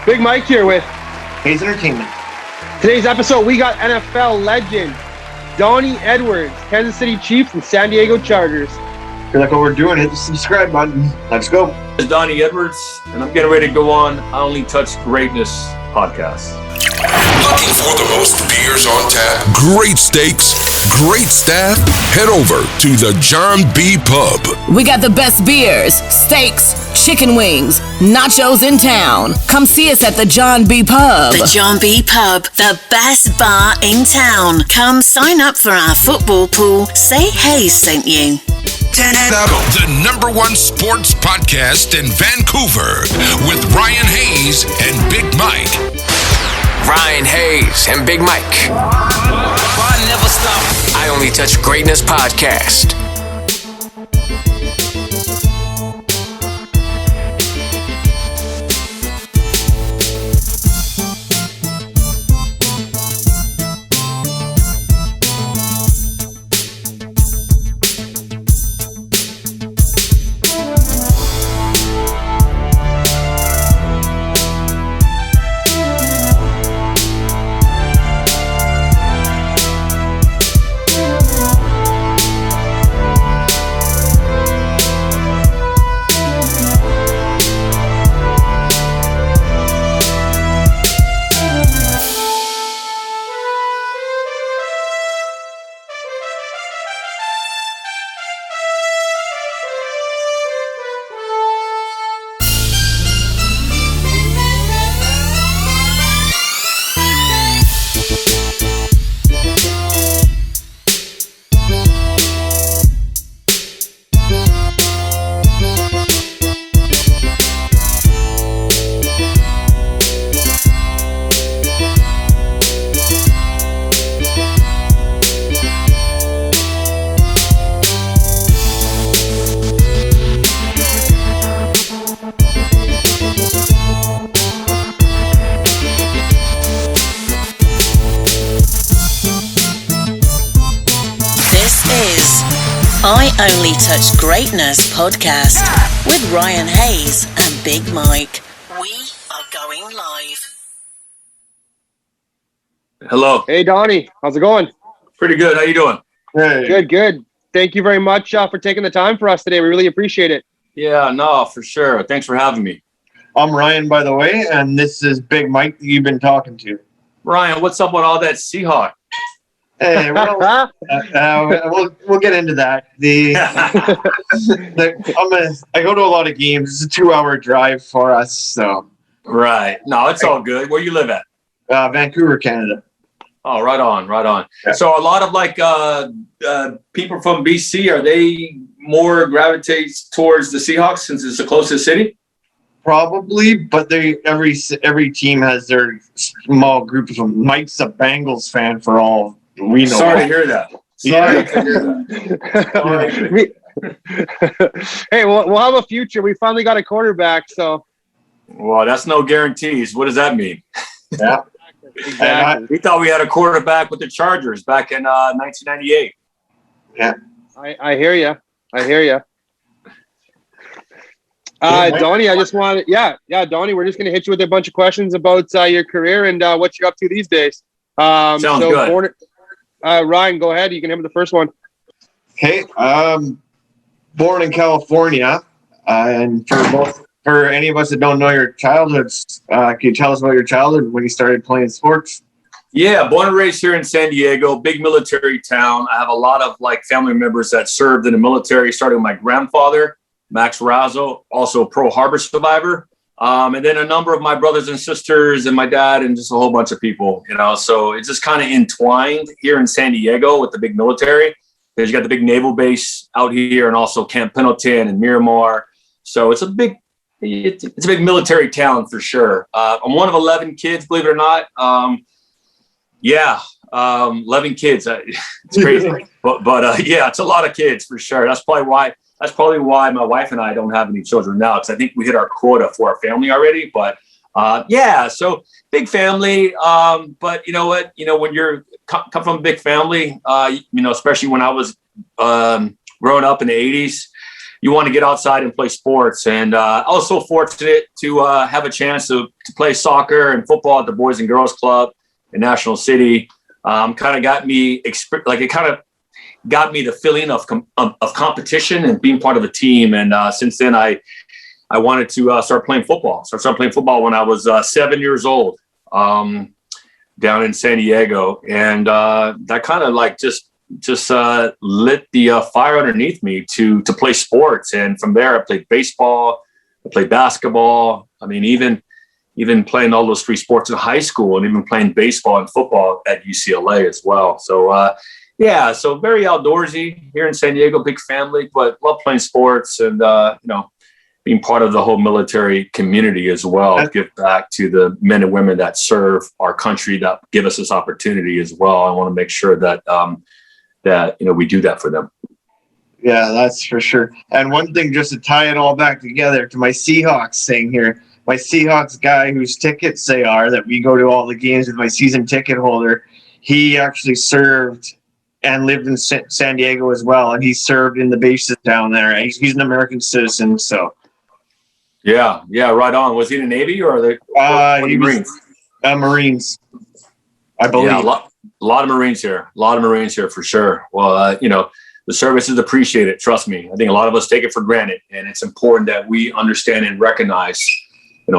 Big Mike here with Hayes Entertainment. Today's episode. We got NFL legend Donnie Edwards, Kansas City Chiefs and San Diego Chargers. If you like what we're doing, hit the subscribe button. Let's go. This is Donnie Edwards, and I'm getting ready to go on I Only Touch Greatness podcast. Looking for the most beers on tap, great steaks, great staff? Head over to the John B. Pub. We got the best beers, steaks, chicken wings, nachos in town. Come see us at the John B. Pub. The John B. Pub, the best bar in town. Come sign up for our football pool. Say Hayes sent you. The number one sports podcast in Vancouver with Ryan Hayes and Big Mike. Ryan Hayes and Big Mike. I never stop. I Only Touch Greatness podcast. I Only Touch Greatness podcast with Ryan Hayes and Big Mike. We are going live. Hello. Hey, Donnie. How's it going? Pretty good. How you doing? Hey. Good. Thank you very much for taking the time for us today. We really appreciate it. Yeah, no, for sure. Thanks for having me. I'm Ryan, by the way, and this is Big Mike that you've been talking to. Ryan, what's up with all that Seahawk? Hey, well, we'll get into that. I go to a lot of games. It's a 2-hour drive for us, so. Right. No, it's all good. Where you live at? Vancouver, Canada. Oh, right on. Yeah. So a lot of people from BC, are they more gravitates towards the Seahawks since it's the closest city? Probably, but every team has their small group of them. Mike's a Bengals fan for all we know. Sorry to hear that. Hey, we'll have a future. We finally got a quarterback, so. Well, that's no guarantees. What does that mean? Yeah. Exactly. We thought we had a quarterback with the Chargers back in 1998. Yeah. I hear you. Donnie, I just wanted, Donnie, we're just going to hit you with a bunch of questions about your career and what you're up to these days. Sounds good. Ryan, go ahead. You can have the first one. Okay. Born in California, and for any of us that don't know your childhoods, can you tell us about your childhood when you started playing sports? Yeah, born and raised here in San Diego, big military town. I have a lot of family members that served in the military, starting with my grandfather, Max Razzo, also a Pearl Harbor survivor. And then a number of my brothers and sisters and my dad and just a whole bunch of people, so it's just kind of entwined here in San Diego with the big military. Because you got the big naval base out here and also Camp Pendleton and Miramar. So it's a big military town for sure. I'm one of 11 kids, believe it or not. 11 kids. It's crazy. but it's a lot of kids for sure. That's probably why my wife and I don't have any children now, because I think we hit our quota for our family already. But so big family. But you know what? When you're come from a big family, especially when I was growing up in the 80s, you want to get outside and play sports. And also fortunate to have a chance to play soccer and football at the Boys and Girls Club in National City. Kind of got me got me the feeling of competition and being part of a team. And since then, I wanted to start playing football. So I started playing football when I was 7 years old down in San Diego. And that kind of like just lit the fire underneath me to play sports. And from there, I played baseball, I played basketball. I mean, even playing all those three sports in high school, and even playing baseball and football at UCLA as well. So, so very outdoorsy here in San Diego, big family, but love playing sports and, being part of the whole military community as well. Give back to the men and women that serve our country, that give us this opportunity as well. I want to make sure that, we do that for them. Yeah, that's for sure. And one thing, just to tie it all back together to my Seahawks thing here, my Seahawks guy whose tickets they are, that we go to all the games with, my season ticket holder, he actually served and lived in San Diego as well. And he served in the bases down there. He's an American citizen, so. Yeah, right on. Was he in the Navy or the Marines? Marines, I believe. Yeah, a lot of Marines here. A lot of Marines here for sure. Well, the service is appreciated. Trust me. I think a lot of us take it for granted, and it's important that we understand and recognize,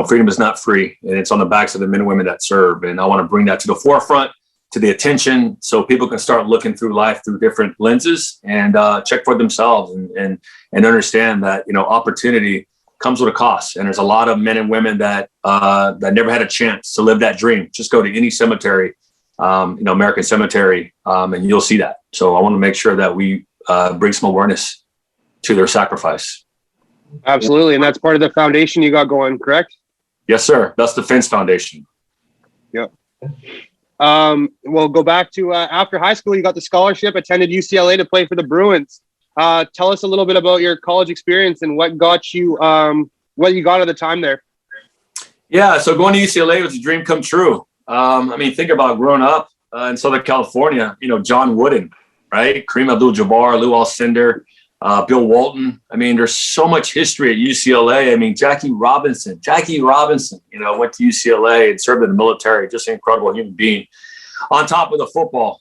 freedom is not free, and it's on the backs of the men and women that serve. And I want to bring that to the forefront, to the attention, so people can start looking through life through different lenses and check for themselves and understand that, opportunity comes with a cost. And there's a lot of men and women that never had a chance to live that dream. Just go to any cemetery, American cemetery, and you'll see that. So I want to make sure that we bring some awareness to their sacrifice. Absolutely. And that's part of the foundation you got going, correct? Yes, sir. That's the Defense Foundation. Yep. We'll go back to after high school, you got the scholarship, attended UCLA to play for the Bruins. Tell us a little bit about your college experience and what got you, what you got at the time there. Yeah, so going to UCLA was a dream come true. Think about growing up in Southern California, John Wooden, right? Kareem Abdul-Jabbar, Lou Alcindor, Bill Walton. There's so much history at UCLA. Jackie Robinson, went to UCLA and served in the military, just an incredible human being. On top of the football,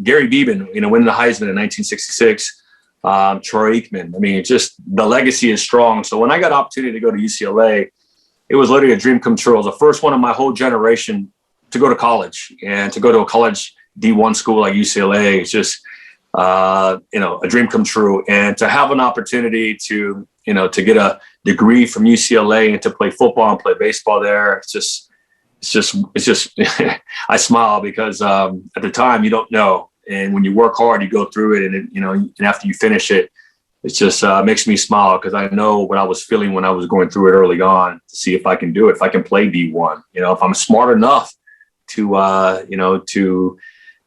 Gary Beeben, winning the Heisman in 1966, Troy Aikman. Just the legacy is strong. So when I got an opportunity to go to UCLA, it was literally a dream come true. I was the first one in my whole generation to go to college, and to go to a college D1 school like UCLA. It's just, a dream come true. And to have an opportunity to get a degree from UCLA and to play football and play baseball there, it's just, I smile because at the time you don't know. And when you work hard, you go through it, and after you finish it, it just makes me smile because I know what I was feeling when I was going through it early on, to see if I can do it, if I can play D1, if I'm smart enough to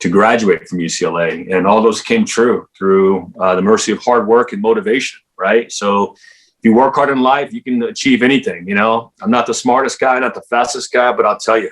graduate from UCLA. And all those came true through the mercy of hard work and motivation, right? So if you work hard in life, you can achieve anything. I'm not the smartest guy, not the fastest guy, but I'll tell you,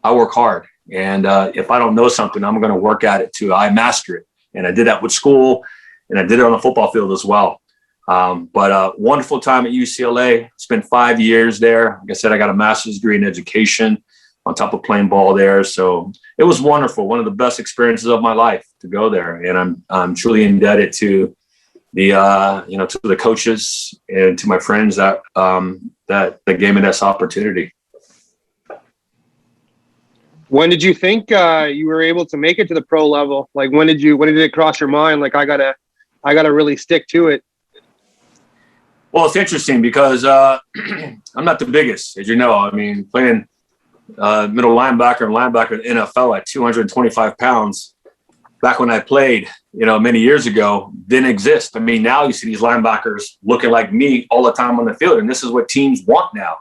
I work hard. And if I don't know something, I'm going to work at it too. I master it. And I did that with school, and I did it on the football field as well. But wonderful time at UCLA. Spent 5 years there. Like I said, I got a master's degree in education on top of playing ball there. So it was wonderful. One of the best experiences of my life to go there. And I'm truly indebted to to the coaches and to my friends that gave me this opportunity. When did you think you were able to make it to the pro level? Like, when did it cross your mind? Like, I gotta really stick to it. Well, it's interesting because I'm not the biggest, as you know. Playing middle linebacker and linebacker in the NFL at 225 pounds, back when I played, many years ago, didn't exist. Now you see these linebackers looking like me all the time on the field, and this is what teams want now.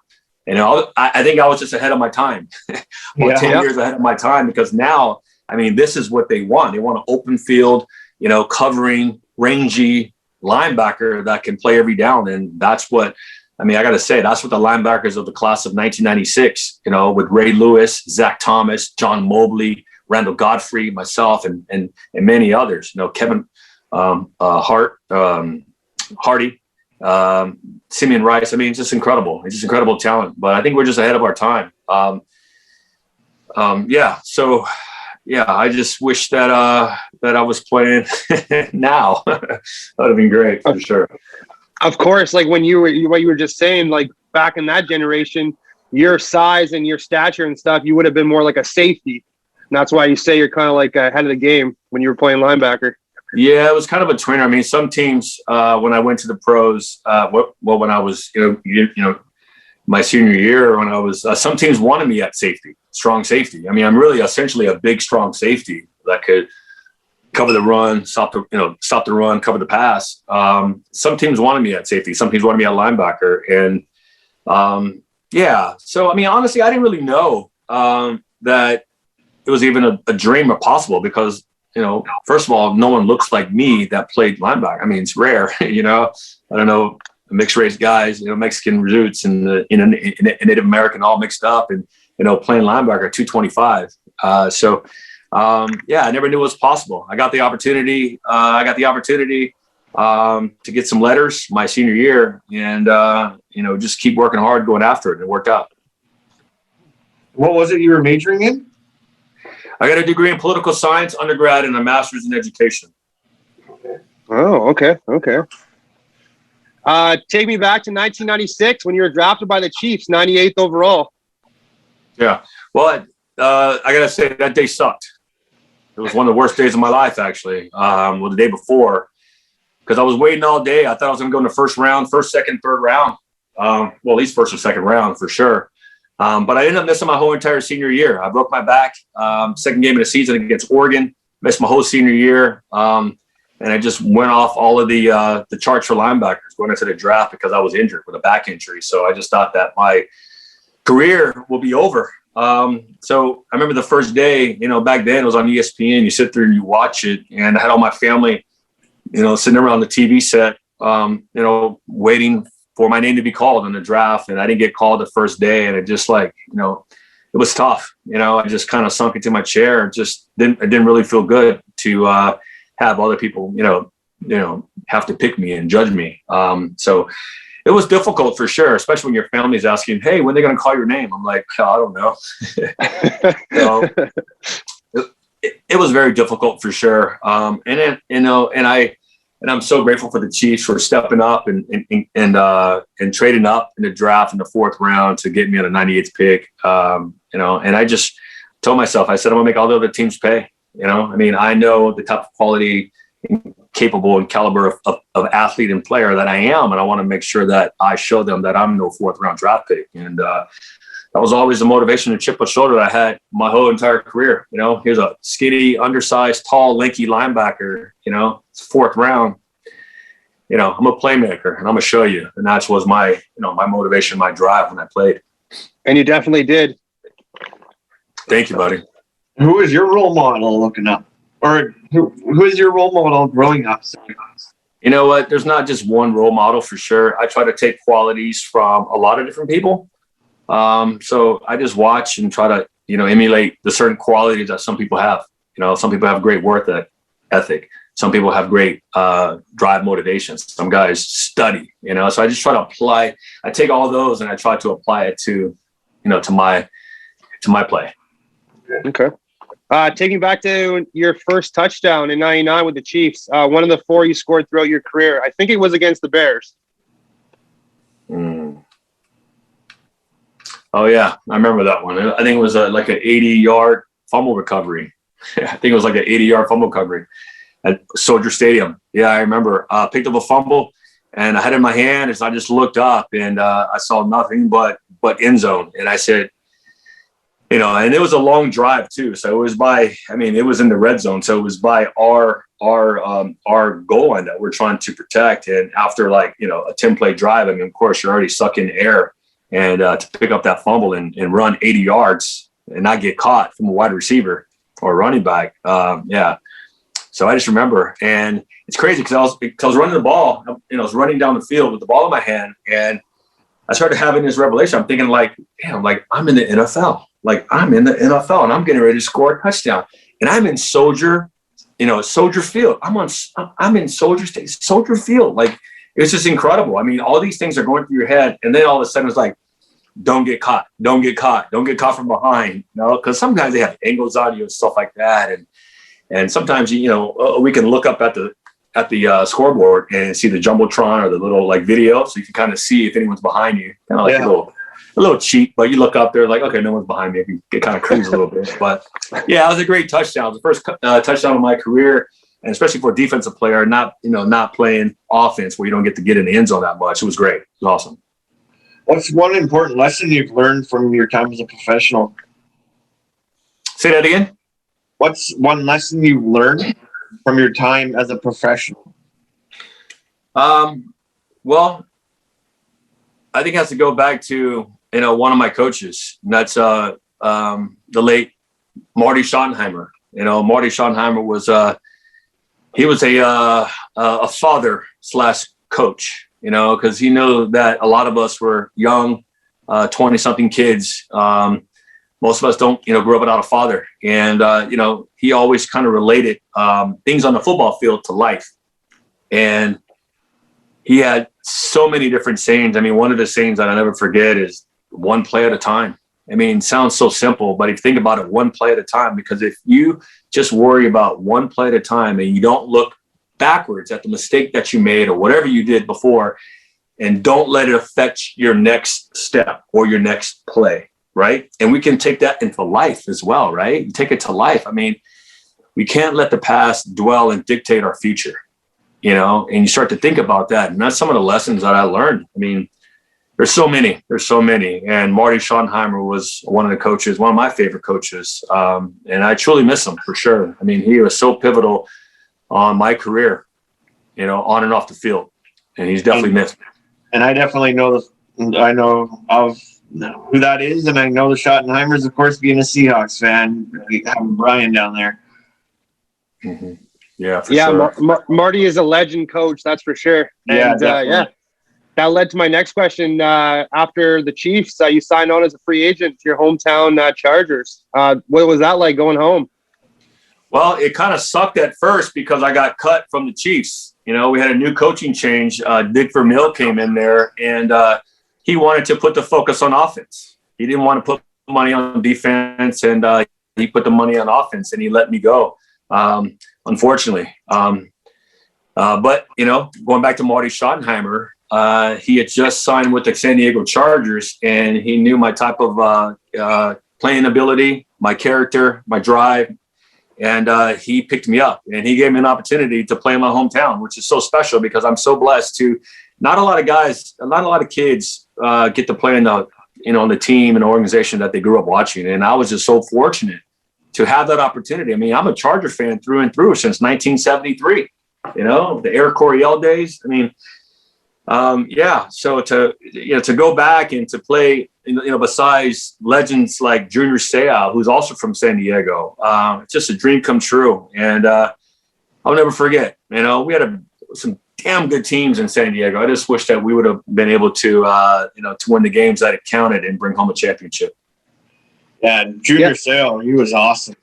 I think I was just ahead of my time, 10 years ahead of my time, because now, this is what they want. They want an open field, covering, rangy linebacker that can play every down. And that's what, I got to say, that's what the linebackers of the class of 1996, with Ray Lewis, Zach Thomas, John Mobley, Randall Godfrey, myself, and many others, Kevin Hart, Hardy, Simeon Rice. I mean, it's just incredible. It's just incredible talent. But I think we're just ahead of our time. So I just wish that I was playing now. That would have been great for sure. Of course, like what you were just saying, like back in that generation, your size and your stature and stuff, you would have been more like a safety. And that's why you say you're kind of like ahead of the game when you were playing linebacker. Yeah, it was kind of a tweener. I mean, some teams when I went to the pros, when I was my senior year, when I was some teams wanted me at safety, strong safety. I mean, I'm really essentially a big, strong safety that could cover the run, stop the run, cover the pass. Some teams wanted me at safety. Some teams wanted me at linebacker, and So I mean, honestly, I didn't really know that it was even a dream or possible because, first of all, no one looks like me that played linebacker. I mean, it's rare, I don't know, mixed race guys, Mexican roots and Native American all mixed up and, playing linebacker at 225. I never knew it was possible. I got the opportunity. To get some letters my senior year and, just keep working hard, going after it. It worked out. What was it you were majoring in? I got a degree in political science, undergrad, and a master's in education. Oh, okay. Take me back to 1996 when you were drafted by the Chiefs, 98th overall. Yeah. Well, I got to say that day sucked. It was one of the worst days of my life, actually. The day before, because I was waiting all day. I thought I was going to go in the first round, first, second, third round. At least first or second round for sure. But I ended up missing my whole entire senior year. I broke my back, second game of the season against Oregon, missed my whole senior year. And I just went off all of the charts for linebackers going into the draft because I was injured with a back injury. So I just thought that my career will be over. So I remember the first day, back then it was on ESPN. You sit there and you watch it, and I had all my family, sitting around the TV set, waiting for my name to be called in the draft. And I didn't get called the first day. And it just it was tough. I just kind of sunk into my chair and it didn't really feel good to have other people, have to pick me and judge me. So it was difficult for sure, especially when your family's asking, hey, when are they going to call your name? I'm like, I don't know. It was very difficult for sure. And I'm so grateful for the Chiefs for stepping up and trading up in the draft in the fourth round to get me on a 98th pick. And I just told myself, I said, I'm gonna make all the other teams pay. I know the type of quality, capable and caliber of athlete and player that I am. And I want to make sure that I show them that I'm no fourth round draft pick. And that was always the motivation and chip on the shoulder that I had my whole entire career. Here's a skinny, undersized, tall, lanky linebacker, it's fourth round. I'm a playmaker and I'm gonna show you. And that was my, my motivation, my drive when I played. And you definitely did. Thank you, buddy. Who is your role model looking up? Or who is your role model growing up? You know what? There's not just one role model for sure. I try to take qualities from a lot of different people. So I just watch and try to, emulate the certain qualities that some people have. Some people have great work ethic. Some people have great drive motivations. Some guys study, so I just try to apply. I take all of those and I try to apply it to my play. Okay. Taking back to your first touchdown in 99 with the Chiefs, one of the 4 you scored throughout your career. I think it was against the Bears. Oh, yeah. I remember that one. I think it was like an 80-yard fumble recovery. I think it was like an 80-yard fumble recovery at Soldier Stadium. Yeah, I remember. Picked up a fumble, and I had it in my hand as I just looked up, and I saw nothing but end zone. And I said, and it was a long drive too. So it was it was in the red zone. So it was by our goal line that we're trying to protect. And after a 10-play drive, of course you're already sucking air, and to pick up that fumble and run 80 yards and not get caught from a wide receiver or a running back. So I just remember, and it's crazy because I was running the ball, I was running down the field with the ball in my hand, and I started having this revelation. I'm thinking I'm in the NFL. I'm in the NFL and I'm getting ready to score a touchdown. And I'm in Soldier Field. I'm in Soldier Field. It it's just incredible. I mean, all these things are going through your head, and then all of a sudden it's like, don't get caught from behind, because sometimes they have angles on you and stuff like that. And sometimes, we can look up at the scoreboard and see the Jumbotron or the little like video. So you can kind of see if anyone's behind you, kind of like a little cheap, but you look up there like, okay, no one's behind me. I can get kind of cruise a little bit, but yeah, it was a great touchdown. It was the first touchdown of my career. And especially for a defensive player, not playing offense where you don't get to get in the end zone that much. It was great. It was awesome. What's one important lesson you've learned from your time as a professional? Say that again. What's one lesson you've learned from your time as a professional? Well, I think it has to go back to, one of my coaches, and that's the late Marty Schottenheimer. Marty Schottenheimer was he was a father / coach, because he knew that a lot of us were young, 20-something kids. Most of us don't, grow up without a father. And, he always kind of related things on the football field to life. And he had so many different sayings. I mean, one of the sayings that I'll never forget is one play at a time. I mean, it sounds so simple, but if you think about it, one play at a time, because if you just worry about one play at a time and you don't look backwards at the mistake that you made or whatever you did before, and don't let it affect your next step or your next play, right? And we can take that into life as well, right? You take it to life. I mean, we can't let the past dwell and dictate our future, and you start to think about that. And that's some of the lessons that I learned. I mean, there's so many. And Marty Schottenheimer was one of the coaches, one of my favorite coaches. And I truly miss him for sure. I mean, he was so pivotal on my career, on and off the field. And he's definitely missed. And I definitely I know of who that is. And I know the Schottenheimers, of course, being a Seahawks fan, having Brian down there. Mm-hmm. Yeah, for sure. Marty is a legend coach, that's for sure. And that led to my next question. After the Chiefs, you signed on as a free agent to your hometown Chargers. What was that like going home? Well, it kind of sucked at first because I got cut from the Chiefs. We had a new coaching change. Dick Vermeil came in there, and he wanted to put the focus on offense. He didn't want to put money on defense, and he put the money on offense, and he let me go, unfortunately. But, going back to Marty Schottenheimer, he had just signed with the San Diego Chargers, and he knew my type of playing ability, my character, my drive. And he picked me up, and he gave me an opportunity to play in my hometown, which is so special because I'm so blessed to not a lot of kids get to play in the team and organization that they grew up watching. And I was just so fortunate to have that opportunity. I mean, I'm a Charger fan through and through since 1973, the Eric Coryell days. I mean, so to go back and to play, besides legends like Junior Seau, who's also from San Diego, it's just a dream come true. And I'll never forget, we had some damn good teams in San Diego. I just wish that we would have been able to, to win the games that it counted and bring home a championship. Yeah, Junior Seau, he was awesome.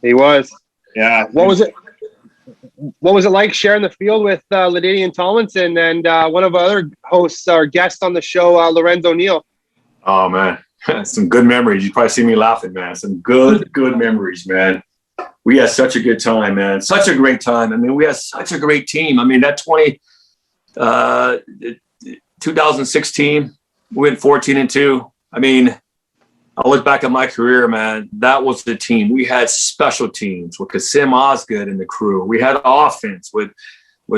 He was. Yeah. What was it like sharing the field with LaDainian Tomlinson and one of our other hosts, our guest on the show, Lorenzo Neal? Oh, man. Some good memories. You probably see me laughing, man. Some good memories, man. We had such a good time, man. Such a great time. I mean, we had such a great team. I mean, that 2016, we went 14-2. I mean, I look back at my career, man, that was the team. We had special teams with Kasim Osgood and the crew. We had offense with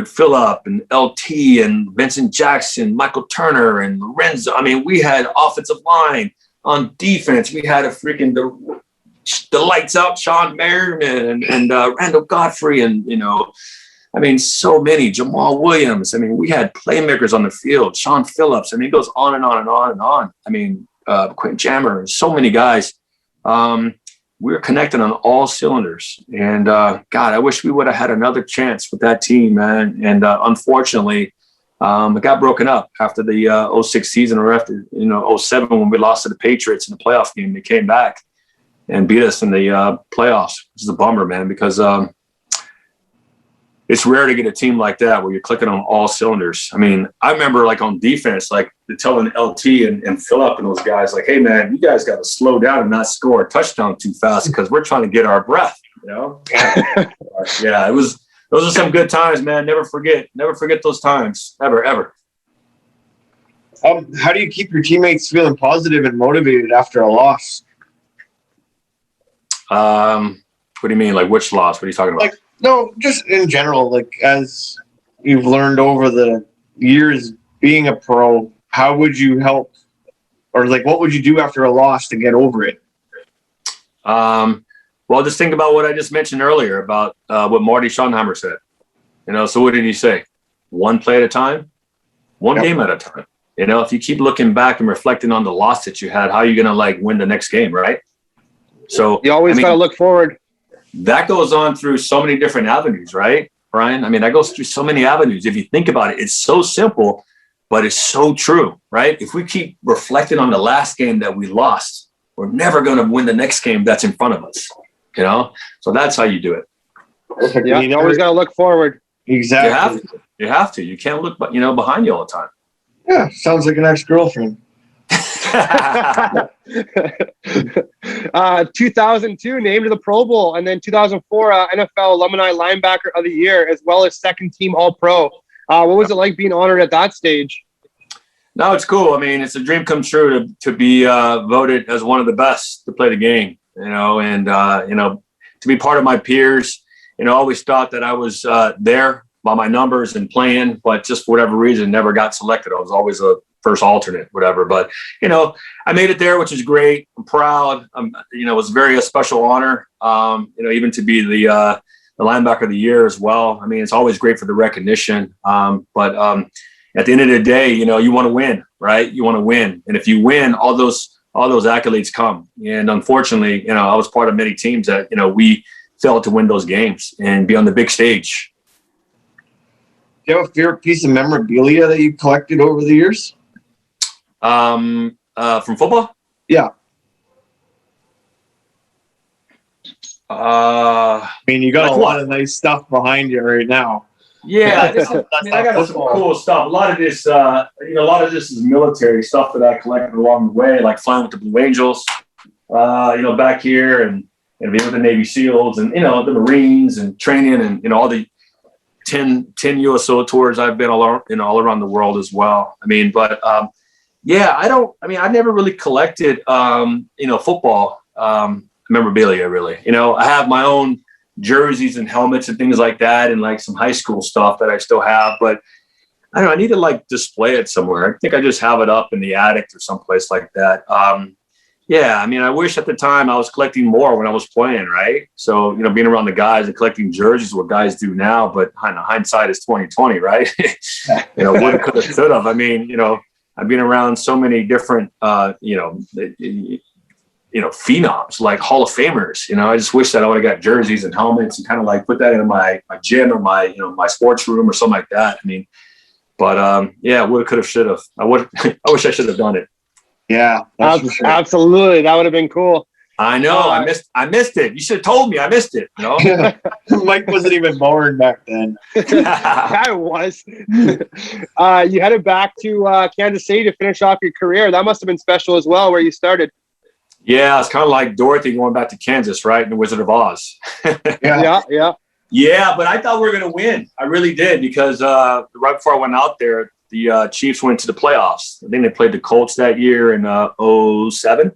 Phillip and LT and Vincent Jackson, Michael Turner and Lorenzo. I mean, we had offensive line. On defense, we had the lights out Sean Merriman and Randall Godfrey and, I mean, so many. Jamal Williams. I mean, we had playmakers on the field. Sean Phillips. I mean, it goes on and on and on and on. I mean, Quentin Jammer, so many guys. We were connected on all cylinders. And God, I wish we would have had another chance with that team, man. And unfortunately, it got broken up after the 06 season, or after 07 when we lost to the Patriots in the playoff game. They came back and beat us in the playoffs, which is a bummer, man, because it's rare to get a team like that where you're clicking on all cylinders. I mean, I remember like on defense, like telling LT and Phillip and those guys, like, hey man, you guys got to slow down and not score a touchdown too fast because we're trying to get our breath, you know? Yeah, those are some good times, man. Never forget those times, ever. How do you keep your teammates feeling positive and motivated after a loss? What do you mean? Like which loss? What are you talking about? Like, no, just in general, like as you've learned over the years being a pro, how would you help, or like what would you do after a loss to get over it? Well, just think about what I just mentioned earlier about what Marty Schottenheimer said. You know, so what did he say? One play at a time, one game at a time. You know, if you keep looking back and reflecting on the loss that you had, how are you going to like win the next game, right? So you always got to look forward. That goes on through so many different avenues, right, Brian? I mean, that goes through so many avenues. If you think about it, it's so simple, but it's so true, right? If we keep reflecting on the last game that we lost, we're never going to win the next game that's in front of us, you know? So that's how you do it. Yeah, you always got to look forward. Exactly. You have to. You can't look, behind you all the time. Yeah, sounds like an ex-girlfriend. 2002 named to the Pro Bowl, and then 2004 NFL Alumni Linebacker of the Year, as well as second team All-Pro. What was it like being honored at that stage? No, it's cool. I mean, it's a dream come true to be voted as one of the best to play the game, and to be part of my peers. I always thought that I was there by my numbers and playing, but just for whatever reason, never got selected. I was always a first alternate, whatever. But, I made it there, which is great. I'm proud. It was very a special honor, even to be the linebacker of the year as well. I mean, it's always great for the recognition. But at the end of the day, you want to win, right? You want to win. And if you win, all those accolades come. And unfortunately, I was part of many teams that, we failed to win those games and be on the big stage. Do you have a favorite piece of memorabilia that you collected over the years? From football? Yeah. I mean, you got a lot of nice stuff behind you right now. Yeah, I got some cool stuff. A lot of this is military stuff that I collected along the way, like flying with the Blue Angels, back here, and being with the Navy SEALs, and the Marines, and training, and all the 10 USO tours I've been all around the world as well. I mean, but I never really collected football memorabilia really. I have my own jerseys and helmets and things like that, and like some high school stuff that I still have, but I don't know, I need to like display it somewhere. I think I just have it up in the attic or someplace like that. I wish at the time I was collecting more when I was playing, right? So, being around the guys and collecting jerseys, what guys do now, but hindsight is 2020, right? Would have, could have, should have. I mean, I've been around so many different, phenoms, like Hall of Famers. I just wish that I would have got jerseys and helmets and kind of like put that in my gym or my sports room or something like that. I mean, but would, could have, should have. I wish I should have done it. Yeah, sure. Absolutely. That would have been cool. I know. I missed it. You should have told me I missed it. Mike wasn't even born back then. I was. You headed back to Kansas City to finish off your career. That must have been special as well, where you started. Yeah, it's kind of like Dorothy going back to Kansas, right? In The Wizard of Oz. Yeah. Yeah, but I thought we were going to win. I really did, because right before I went out there, the Chiefs went to the playoffs. I think they played the Colts that year in 2007.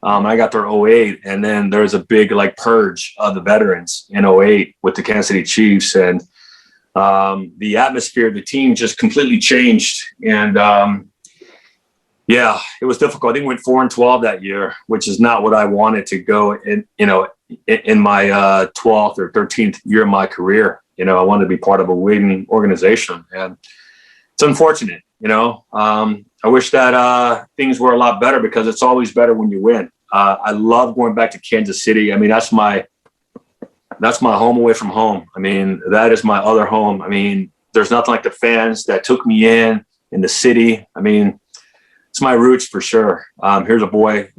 I got there 2008, and then there was a big like purge of the veterans in 2008 with the Kansas City Chiefs, and the atmosphere of the team just completely changed. And it was difficult. I think we went 4-12 that year, which is not what I wanted to go in. In my 12th or 13th year of my career, I wanted to be part of a winning organization, and it's unfortunate. I wish that things were a lot better, because it's always better when you win. I love going back to Kansas City. I mean, that's my home away from home. I mean, that is my other home. I mean, there's nothing like the fans that took me in the city. I mean, it's my roots for sure. Here's a boy,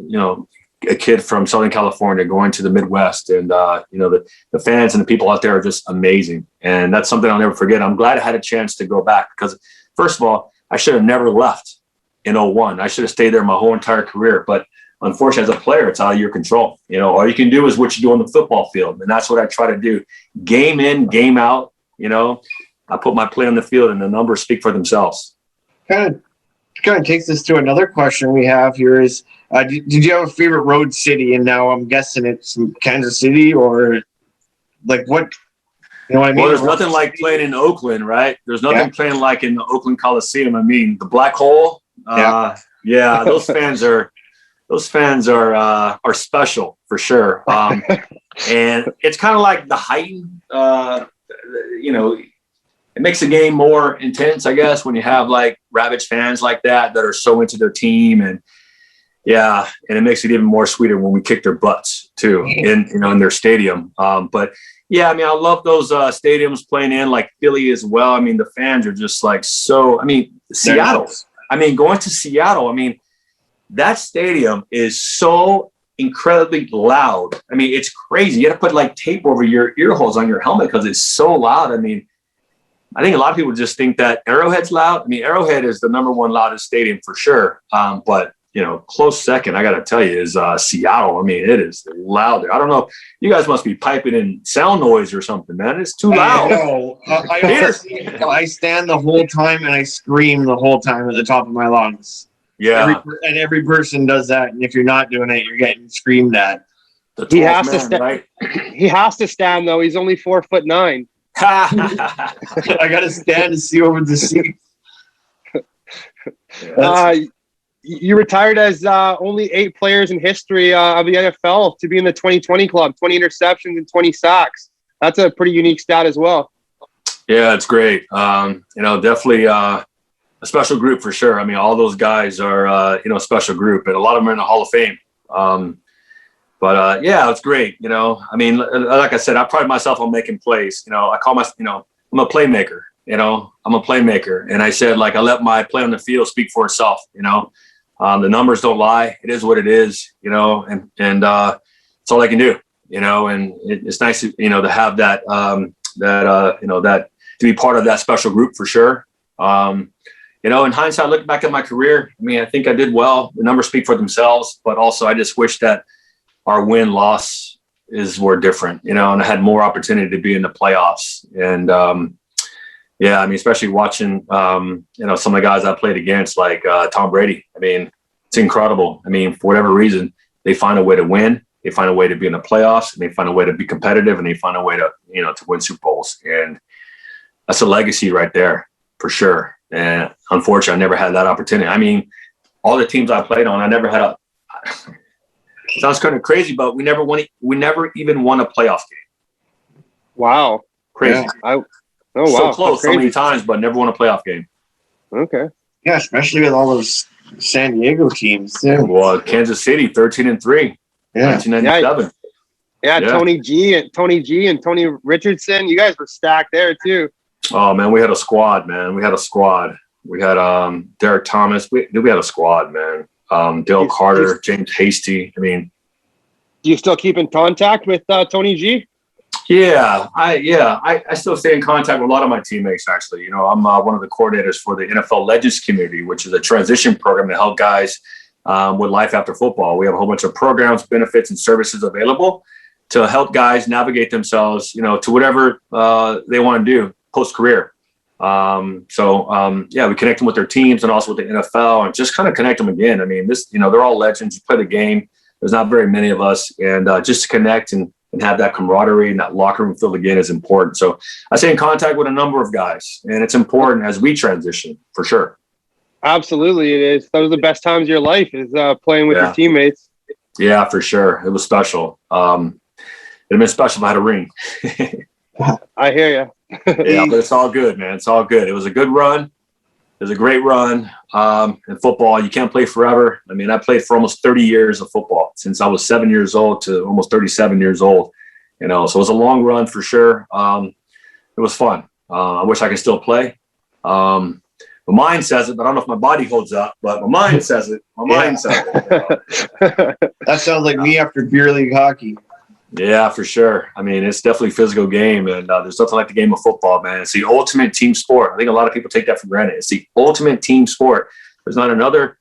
a kid from Southern California going to the Midwest, and the fans and the people out there are just amazing, and that's something I'll never forget. I'm glad I had a chance to go back because, first of all, I should have never left in 01. I should have stayed there my whole entire career, but unfortunately, as a player, it's out of your control. All you can do is what you do on the football field, and that's what I try to do. Game in, game out. I put my play on the field, and the numbers speak for themselves. Kind of takes us to another question we have here is, did you have a favorite road city? And now I'm guessing it's Kansas City, or like what? You know what I mean? Well, there's nothing like playing in Oakland, right? There's nothing playing like in the Oakland Coliseum. I mean, the Black Hole. Those fans are special for sure. And it's kind of like the heightened, it makes the game more intense, I guess, when you have like Ravage fans like that are so into their team, and it makes it even more sweeter when we kick their butts too in their stadium. But yeah, I mean, I love those stadiums playing in like Philly as well. I mean, the fans are just like so. I mean, Seattle. I mean, going to Seattle. I mean, that stadium is so incredibly loud. I mean, it's crazy. You have to put like tape over your ear holes on your helmet because it's so loud. I mean, I think a lot of people just think that Arrowhead's loud. I mean, Arrowhead is the number one loudest stadium for sure. But close second, I got to tell you, is Seattle. I mean, it is loud there. I don't know. You guys must be piping in sound noise or something, man. It's too loud. No, I stand the whole time and I scream the whole time at the top of my lungs. Yeah. Every person does that. And if you're not doing it, you're getting screamed at. He has to stand, right? He has to stand, though. He's only 4'9". I got to stand to see over the seat. You retired as only 8 players in history of the NFL to be in the 2020 club, 20 interceptions and 20 sacks. That's a pretty unique stat as well. Yeah, it's great. Definitely a special group for sure. I mean, all those guys are, a special group, and a lot of them are in the Hall of Fame. But it's great. I mean, like I said, I pride myself on making plays. I call myself, I'm a playmaker. I'm a playmaker, and I said, like, I let my play on the field speak for itself. The numbers don't lie. It is what it is. And it's all I can do. And it's nice to to have that that to be part of that special group for sure. In hindsight, looking back at my career, I mean, I think I did well. The numbers speak for themselves, but also I just wish that our win-loss were different, and I had more opportunity to be in the playoffs. And, I mean, especially watching, some of the guys I played against, like Tom Brady. I mean, it's incredible. I mean, for whatever reason, they find a way to win. They find a way to be in the playoffs, and they find a way to be competitive, and they find a way to, to win Super Bowls. And that's a legacy right there for sure. And unfortunately, I never had that opportunity. I mean, all the teams I played on, I never had sounds kind of crazy, but we never even won a playoff game. Wow. Crazy. Yeah. So close so many times, but never won a playoff game. Okay. Yeah, especially with all those San Diego teams. Yeah. Well, Kansas City, 13-3. Yeah. 1997. Yeah, Tony G and Tony Richardson. You guys were stacked there too. Oh man, we had a squad, man. We had Derek Thomas. We had a squad, man. Dale Carter, James Hasty. I mean, do you still keep in contact with Tony G? Yeah, I still stay in contact with a lot of my teammates. Actually, I'm one of the coordinators for the NFL Legends Community, which is a transition program to help guys with life after football. We have a whole bunch of programs, benefits, and services available to help guys navigate themselves, to whatever they want to do post-career. We connect them with their teams and also with the NFL, and just kind of connect them again. I mean, they're all legends. You play the game. There's not very many of us, and just to connect and have that camaraderie and that locker room feel again is important. So I stay in contact with a number of guys, and it's important as we transition for sure. Absolutely, it is. Those are the best times of your life is playing with your teammates. Yeah, for sure. It was special. It'd have been special if I had a ring. I hear you. Yeah, but it's all good, man. It's all good. It was a good run. It was a great run. In football, you can't play forever. I mean, I played for almost 30 years of football, since I was 7 years old to almost 37 years old. So it was a long run for sure. It was fun. I wish I could still play. My mind says it, but I don't know if my body holds up. But my mind says it. My mind says it. That sounds like me after beer league hockey. Yeah, for sure. I mean, it's definitely a physical game, and there's nothing like the game of football, man. It's the ultimate team sport. I think a lot of people take that for granted. It's the ultimate team sport. There's not another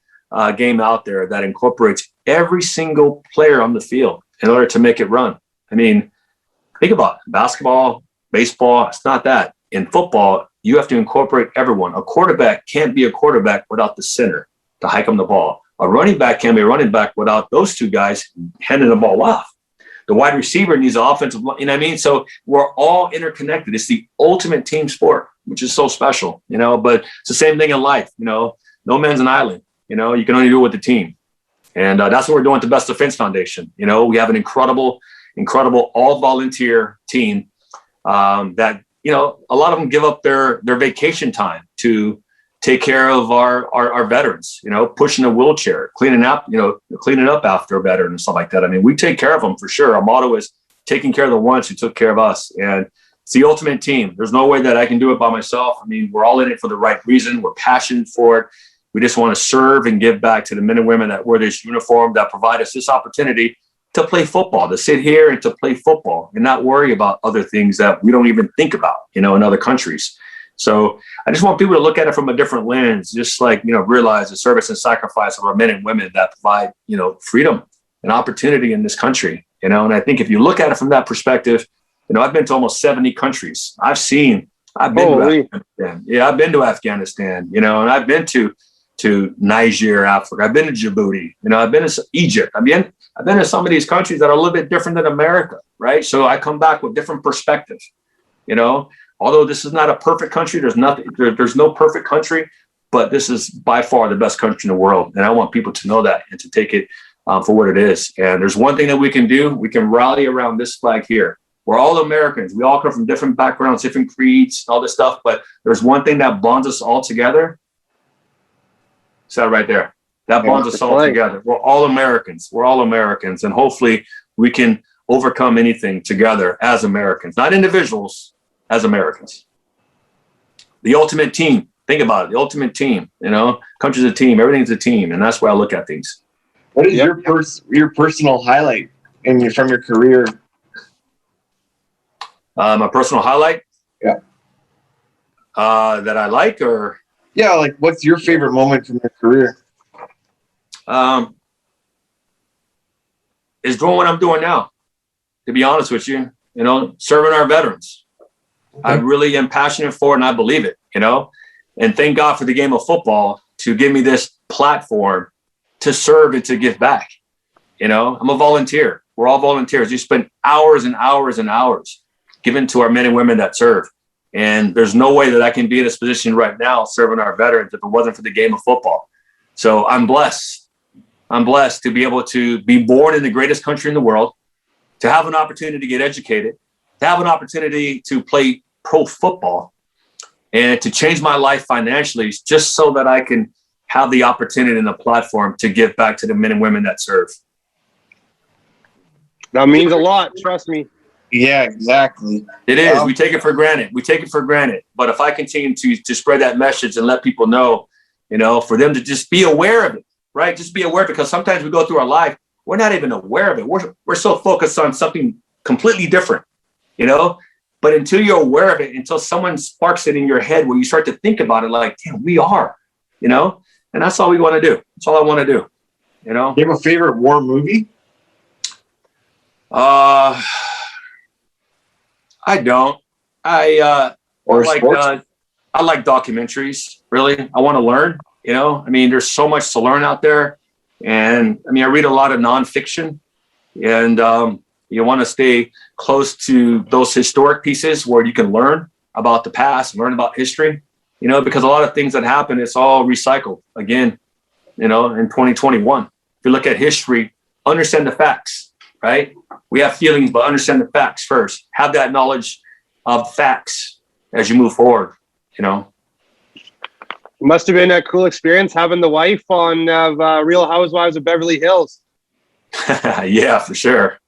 game out there that incorporates every single player on the field in order to make it run. I mean, think about it. Basketball, baseball, it's not that. In football, you have to incorporate everyone. A quarterback can't be a quarterback without the center to hike him the ball. A running back can't be a running back without those two guys handing the ball off. The wide receiver needs an offensive, you know what I mean? So we're all interconnected. It's the ultimate team sport, which is so special, you know, but it's the same thing in life, you know, no man's an island, you know, you can only do it with the team. And that's what we're doing at the Best Defense Foundation. You know, we have an incredible all volunteer team that, you know, a lot of them give up their vacation time to take care of our veterans, you know, pushing a wheelchair, cleaning up after a veteran and stuff like that. I mean, we take care of them for sure. Our motto is taking care of the ones who took care of us. And it's the ultimate team. There's no way that I can do it by myself. I mean, we're all in it for the right reason. We're passionate for it. We just want to serve and give back to the men and women that wear this uniform, that provide us this opportunity to play football, to sit here and to play football and not worry about other things that we don't even think about, you know, in other countries. So I just want people to look at it from a different lens, just like, you know, realize the service and sacrifice of our men and women that provide, you know, freedom and opportunity in this country, you know. And I think if you look at it from that perspective, you know, I've been to almost 70 countries. I've been to Afghanistan. Yeah, I've been to Afghanistan, you know, and I've been to Niger, Africa. I've been to Djibouti, you know, I've been to Egypt. I've been to some of these countries that are a little bit different than America, right? So I come back with different perspectives, you know. Although this is not a perfect country, there's no perfect country, but this is by far the best country in the world. And I want people to know that and to take it for what it is. And there's one thing that we can do. We can rally around this flag here. We're all Americans. We all come from different backgrounds, different creeds, all this stuff. But there's one thing that bonds us all together. It's that right there. That bonds us all together. We're all Americans. We're all Americans. And hopefully we can overcome anything together as Americans, not individuals, as Americans. The ultimate team. Think about it. The ultimate team. You know, country's a team. Everything's a team. And that's why I look at things. What is your personal highlight from your career? My personal highlight? Yeah. That I like, or? Yeah, like what's your favorite moment from your career? Is doing what I'm doing now, to be honest with you. You know, serving our veterans. I really am passionate for it, and I believe it, you know, and thank God for the game of football to give me this platform to serve and to give back. You know, I'm a volunteer. We're all volunteers. You spend hours and hours and hours giving to our men and women that serve. And there's no way that I can be in this position right now serving our veterans if it wasn't for the game of football. So I'm blessed. I'm blessed to be able to be born in the greatest country in the world, to have an opportunity to get educated, to have an opportunity to play pro football, and to change my life financially just so that I can have the opportunity and the platform to give back to the men and women that serve. That means a lot. Trust me. Yeah, exactly. It is. We take it for granted. But if I continue to spread that message and let people know, you know, for them to just be aware of it, right? Just be aware, because sometimes we go through our life, we're not even aware of it. We're so focused on something completely different, you know. But until you're aware of it, until someone sparks it in your head where you start to think about it, like, damn, we are, you know, and that's all we want to do. That's all I want to do, you know. You have a favorite war movie? I don't. I like documentaries. Really, I want to learn. You know, I mean, there's so much to learn out there, and I mean, I read a lot of nonfiction, and you want to stay close to those historic pieces where you can learn about the past, learn about history, you know, because a lot of things that happen, it's all recycled again, you know, in 2021. If you look at history, understand the facts, right? We have feelings, but understand the facts first. Have that knowledge of facts as you move forward, you know. It must have been a cool experience having the wife on Real Housewives of Beverly Hills. Yeah, for sure.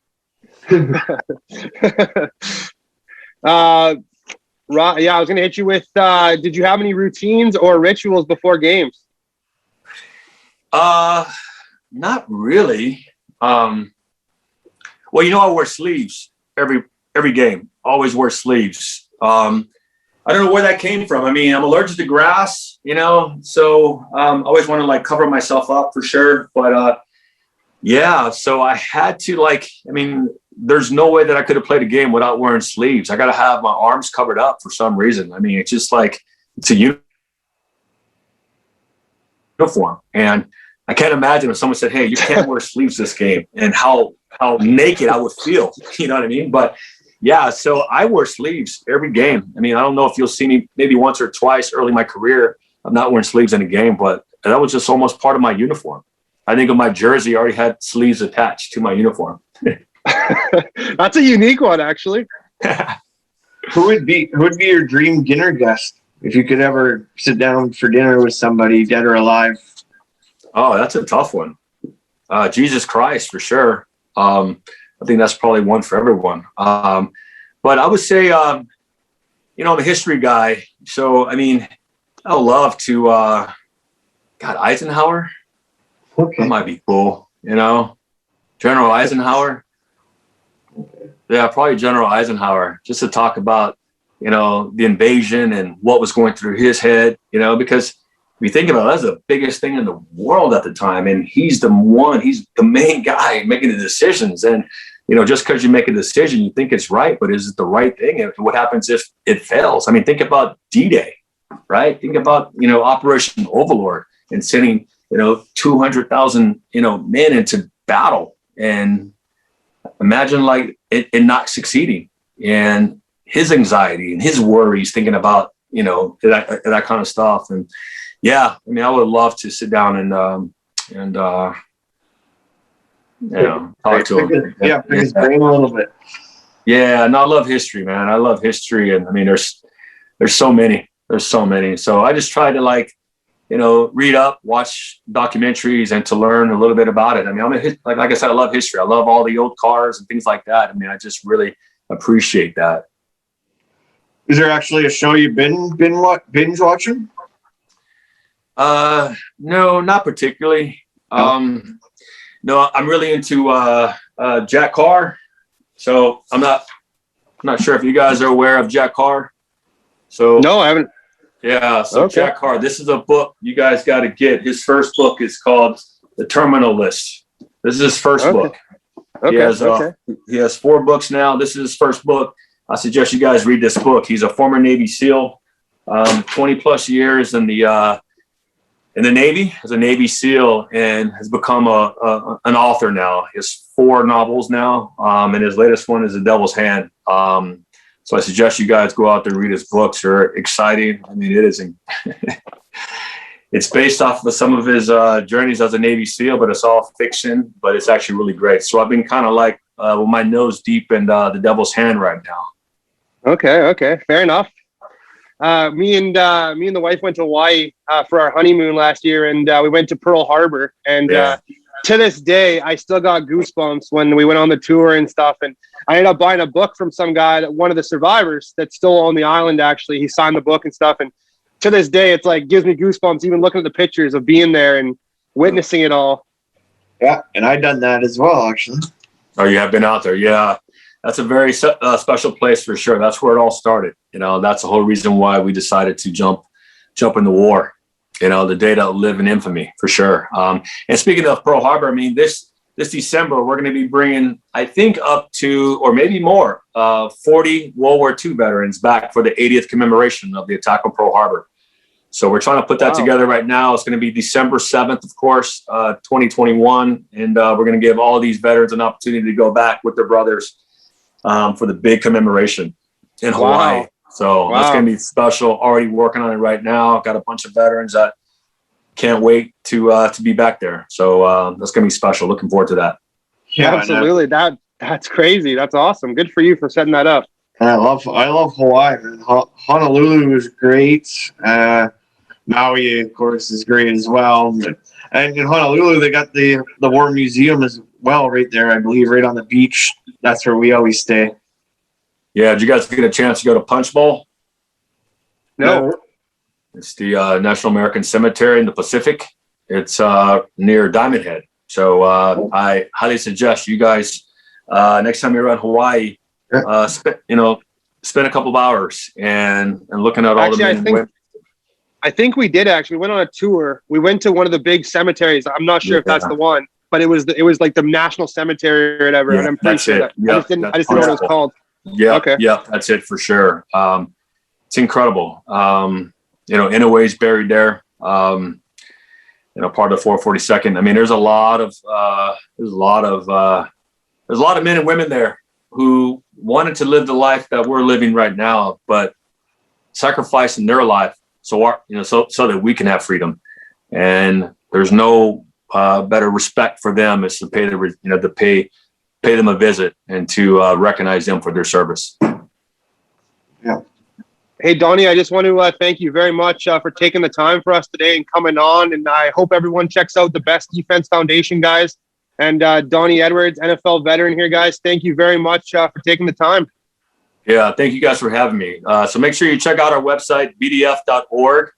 Right. Yeah, I was going to hit you with, did you have any routines or rituals before games? Not really. Well, I wear sleeves every game. Always wear sleeves. I don't know where that came from. I mean, I'm allergic to grass, so I always want to like cover myself up for sure. But yeah, so I had to there's no way that I could have played a game without wearing sleeves. I got to have my arms covered up for some reason. I mean, it's just like it's a uniform, and I can't imagine if someone said, "Hey, you can't wear sleeves this game," and how naked I would feel. You know what I mean? But yeah, so I wear sleeves every game. I mean, I don't know if you'll see me maybe once or twice early in my career. I'm not wearing sleeves in a game, but that was just almost part of my uniform. I think of my jersey already had sleeves attached to my uniform. That's a unique one, actually. Who would be your dream dinner guest if you could ever sit down for dinner with somebody, dead or alive? Oh, that's a tough one. Jesus Christ, for sure. I think that's probably one for everyone. But I would say, I'm a history guy. So, I mean, I would love to, Eisenhower. Okay. That might be cool, General Eisenhower. Yeah, probably General Eisenhower, just to talk about, the invasion and what was going through his head, because if you think about it, that's the biggest thing in the world at the time. And he's the main guy making the decisions. And, just because you make a decision, you think it's right, but is it the right thing? And what happens if it fails? I mean, think about D-Day, right? Think about, Operation Overlord and sending, 200,000, men into battle, and imagine it not succeeding, and his anxiety and his worries, thinking about, that kind of stuff. And yeah, I mean, I would love to sit down and talk to him. Yeah, pick his brain a little bit. Yeah, and I love history, man. I love history, and I mean, there's so many. So I just try to read up, watch documentaries, and to learn a little bit about it. I mean, like I said, I love history. I love all the old cars and things like that. I mean, I just really appreciate that. Is there actually a show you've been binge watching? No, not particularly. No, I'm really into Jack Carr. So I'm not sure if you guys are aware of Jack Carr. So no, I haven't. Yeah, so okay. Jack Carr, this is a book you guys got to get. His first book is called The Terminal List. This is his first book. Okay. He has 4 books now. This is his first book. I suggest you guys read this book. He's a former Navy SEAL, 20 plus years in the Navy as a Navy SEAL, and has become an author now. He has 4 novels now, and his latest one is The Devil's Hand. So I suggest you guys go out there and read his books. They're exciting. I mean, it is. It's based off of some of his journeys as a Navy SEAL, but it's all fiction. But it's actually really great. So I've been kind of with my nose deep in The Devil's Hand right now. Okay, fair enough. Me and the wife went to Hawaii for our honeymoon last year, and we went to Pearl Harbor. And to this day, I still got goosebumps when we went on the tour and stuff. And I ended up buying a book from some guy, one of the survivors that's still on the island. Actually, he signed the book and stuff. And to this day, it's gives me goosebumps even looking at the pictures of being there and witnessing it all. Yeah, and I've done that as well, actually. Oh, you have been out there? Yeah, that's a very special place for sure. That's where it all started. That's the whole reason why we decided to jump in the war. The day that will live in infamy for sure. And speaking of Pearl Harbor, I mean, this December, we're going to be bringing, I think, up to, or maybe more, 40 World War II veterans back for the 80th commemoration of the attack on Pearl Harbor. So we're trying to put that together right now. It's going to be December 7th, of course, 2021. And we're going to give all of these veterans an opportunity to go back with their brothers for the big commemoration in Hawaii. Wow. So that's going to be special. Already working on it right now. Got a bunch of veterans that can't wait to be back there. So that's going to be special. Looking forward to that. Yeah, absolutely. That's crazy. That's awesome. Good for you for setting that up. I love Hawaii. Honolulu is great. Maui, of course, is great as well. And in Honolulu, they got the War Museum as well right there, I believe, right on the beach. That's where we always stay. Yeah, did you guys get a chance to go to Punch Bowl? No. It's the National American Cemetery in the Pacific. It's near Diamond Head. So I highly suggest you guys next time you're around Hawaii, spend a couple of hours and looking at all the men and women. I think we did actually. We went on a tour. We went to one of the big cemeteries. I'm not sure if that's the one, but it was like the National Cemetery or whatever. Yeah, and I'm pretty sure that I just didn't know what it was called. Yeah. Okay. Yeah, that's it for sure. It's incredible. Inouye's buried there. Part of the 442nd. I mean, there's a lot of men and women there who wanted to live the life that we're living right now, but sacrificing their life so that we can have freedom. And there's no better respect for them is to pay them a visit and to recognize them for their service. Yeah. Hey, Donnie, I just want to thank you very much for taking the time for us today and coming on. And I hope everyone checks out the Best Defense Foundation, guys. And Donnie Edwards, NFL veteran here, guys. Thank you very much for taking the time. Yeah, thank you guys for having me. So make sure you check out our website, bdf.org,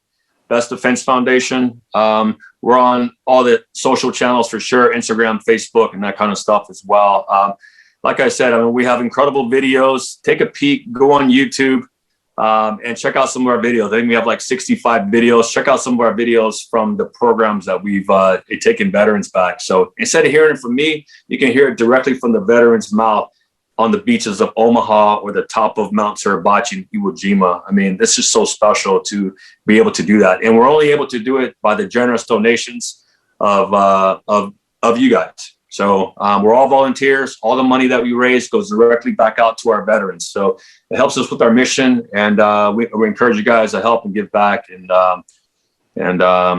Best Defense Foundation. We're on all the social channels for sure, Instagram, Facebook, and that kind of stuff as well. Like I said, we have incredible videos. Take a peek, go on YouTube. And check out some of our videos. I think we have like 65 videos. Check out some of our videos from the programs that we've taken veterans back. So instead of hearing it from me, you can hear it directly from the veteran's mouth on the beaches of Omaha or the top of Mount Suribachi in Iwo Jima. I mean, this is so special to be able to do that. And we're only able to do it by the generous donations of you guys. So we're all volunteers. All the money that we raise goes directly back out to our veterans. So it helps us with our mission, and we encourage you guys to help and give back, and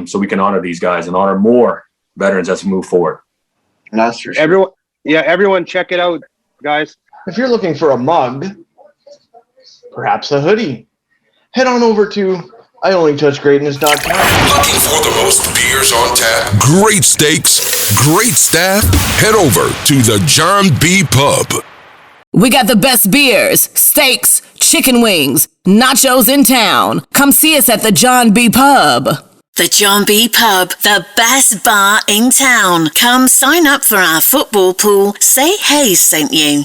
so we can honor these guys and honor more veterans as we move forward. That's for sure. Everyone check it out, guys. If you're looking for a mug, perhaps a hoodie, head on over to IOnlyTouchGreatness.com. Looking for the most beers on tap, great steaks, great staff? Head over to the John B. Pub. We got the best beers, steaks, chicken wings, nachos in town. Come see us at the John B. Pub. The John B. Pub, the best bar in town. Come sign up for our football pool. Say Hayes sent you.